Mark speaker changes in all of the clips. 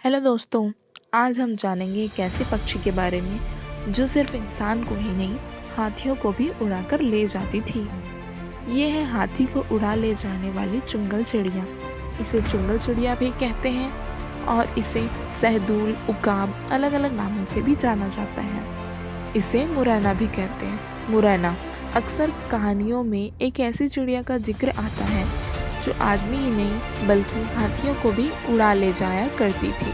Speaker 1: Hello दोस्तों, आज हम जानेंगे एक ऐसे पक्षी के बारे में जो सिर्फ इंसान को ही नहीं, हाथियों को भी उड़ाकर ले जाती थी। ये है हाथी को उड़ा ले जाने वाली चुंगल चिड़िया। इसे चुंगल चिड़िया भी कहते हैं और इसे सहदूल, उकाब अलग अलग नामों से भी जाना जाता है। इसे मुरैना भी कहते हैं। मुरैना अक्सर कहानियों में एक ऐसी चिड़िया का जिक्र आता है जो आदमी ही नहीं बल्कि हाथियों को भी उड़ा ले जाया करती थी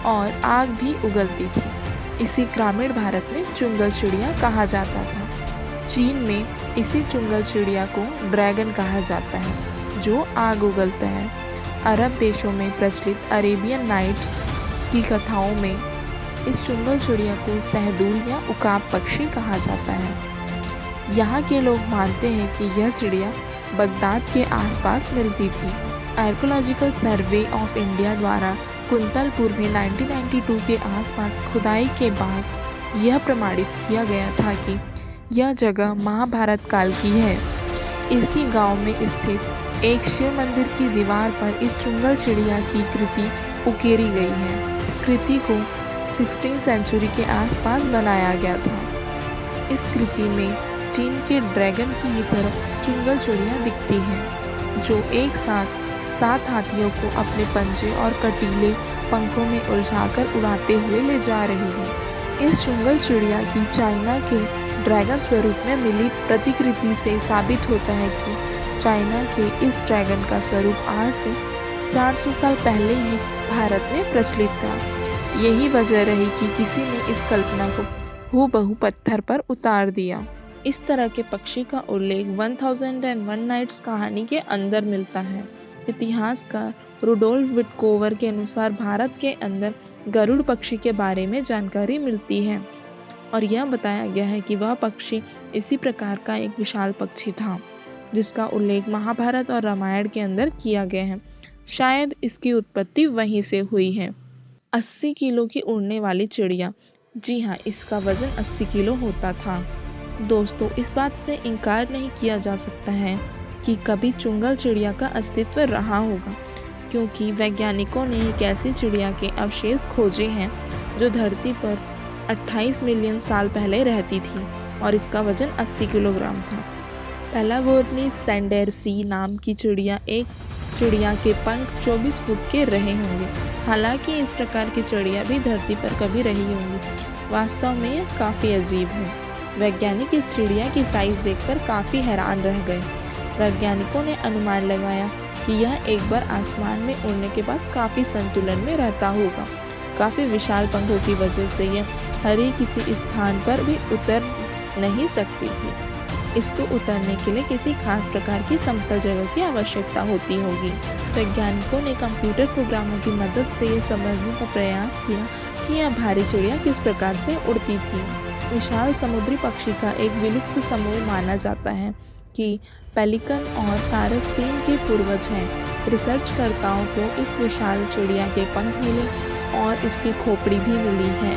Speaker 1: और आग भी उगलती थी। इसी ग्रामीण भारत में चुंगल चिड़िया कहा जाता था। चीन में इसी चुंगल चिड़िया को ड्रैगन कहा जाता है जो आग उगलता है। अरब देशों में प्रचलित अरेबियन नाइट्स की कथाओं में इस चुंगल चिड़िया को सहदूल या उकाब पक्षी कहा जाता है। यहाँ के लोग मानते हैं कि यह चिड़िया बगदाद के आसपास मिलती थी। आर्कोलॉजिकल सर्वे ऑफ इंडिया द्वारा कुंतलपुर में 1992 के आसपास खुदाई के बाद यह प्रमाणित किया गया था कि यह जगह महाभारत काल की है। इसी गांव में स्थित एक शिव मंदिर की दीवार पर इस चुंगल चिड़िया की कृति उकेरी गई है। इस कृति को 16वीं सेंचुरी के आसपास बनाया गया था। इस कृति में चीन के ड्रैगन की ही तरह चुंगल चिड़िया दिखती है जो एक साथ 7 हाथियों को अपने पंजे और कटीले पंखों में उलझाकर उड़ाते हुए ले जा रही है। इस चुंगल चिड़िया की चाइना के ड्रैगन स्वरूप में मिली प्रतिकृति से साबित होता है कि चाइना के इस ड्रैगन का स्वरूप आज से 400 साल पहले ही भारत में प्रचलित था। यही वजह रही कि किसी ने इस कल्पना को हूबहू पत्थर पर उतार दिया। इस तरह के पक्षी का उल्लेख 1001 नाइट्स कहानी के अंदर मिलता है। इतिहासकार रुडोल्फ विटकोवर के अनुसार भारत के अंदर गरुड़ पक्षी के बारे में जानकारी मिलती है और यह बताया गया है कि वह पक्षी इसी प्रकार का एक विशाल पक्षी था जिसका उल्लेख महाभारत और रामायण के अंदर किया गया है। शायद इसकी उत्पत्ति वहीं से हुई है। 80 किलो की उड़ने वाली चिड़िया, जी हाँ, इसका वजन 80 किलो होता था। दोस्तों, इस बात से इनकार नहीं किया जा सकता है कि कभी चुंगल चिड़िया का अस्तित्व रहा होगा, क्योंकि वैज्ञानिकों ने एक ऐसी चिड़िया के अवशेष खोजे हैं जो धरती पर 28 मिलियन साल पहले रहती थी और इसका वजन 80 किलोग्राम था। पेलागोर्निस सैंडेरसी नाम की चिड़िया के पंख 24 फुट के रहे होंगे। हालांकि इस प्रकार की चिड़िया भी धरती पर कभी रही होंगी। वास्तव में यह काफ़ी अजीब है। वैज्ञानिक इस चिड़िया की साइज देखकर काफ़ी हैरान रह गए। वैज्ञानिकों ने अनुमान लगाया कि यह एक बार आसमान में उड़ने के बाद काफ़ी संतुलन में रहता होगा। काफ़ी विशाल पंखों की वजह से यह हर किसी स्थान पर भी उतर नहीं सकती थी। इसको उतरने के लिए किसी खास प्रकार की समतल जगह की आवश्यकता होती होगी। वैज्ञानिकों ने कंप्यूटर प्रोग्रामों की मदद से यह समझने का प्रयास किया कि यह भारी चिड़िया किस प्रकार से उड़ती थी। विशाल समुद्री पक्षी का एक विलुप्त समूह माना जाता है कि पेलिकन और सारस के पूर्वज हैं। रिसर्चकर्ताओं को इस विशाल चिड़िया के पंख मिले और इसकी खोपड़ी भी मिली है।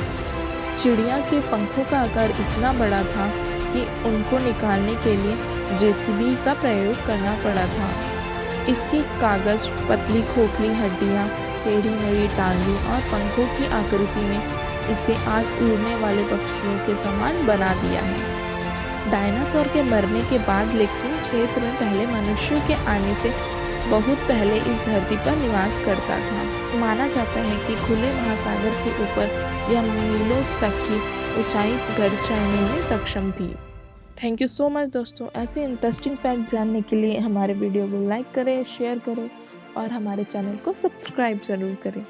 Speaker 1: चिड़िया के पंखों का आकार इतना बड़ा था कि उनको निकालने के लिए जेसीबी का प्रयोग करना पड़ा था। इसकी कागज, पतली खोखली हड्डियाँ, टेढ़ी मेढ़ी टांगें और पंखों की आकृति में इसे आज उड़ने वाले पक्षियों के समान बना दिया है। डायनासोर के मरने के बाद लेकिन क्षेत्र में पहले मनुष्यों के आने से बहुत पहले इस धरती पर निवास करता था। माना जाता है कि खुले महासागर के ऊपर यह मीलों तक की ऊंचाई पर चढ़ने में सक्षम थी। थैंक यू सो मच दोस्तों। ऐसे इंटरेस्टिंग फैक्ट जानने के लिए हमारे वीडियो को लाइक करें, शेयर करें और हमारे चैनल को सब्सक्राइब जरूर करें।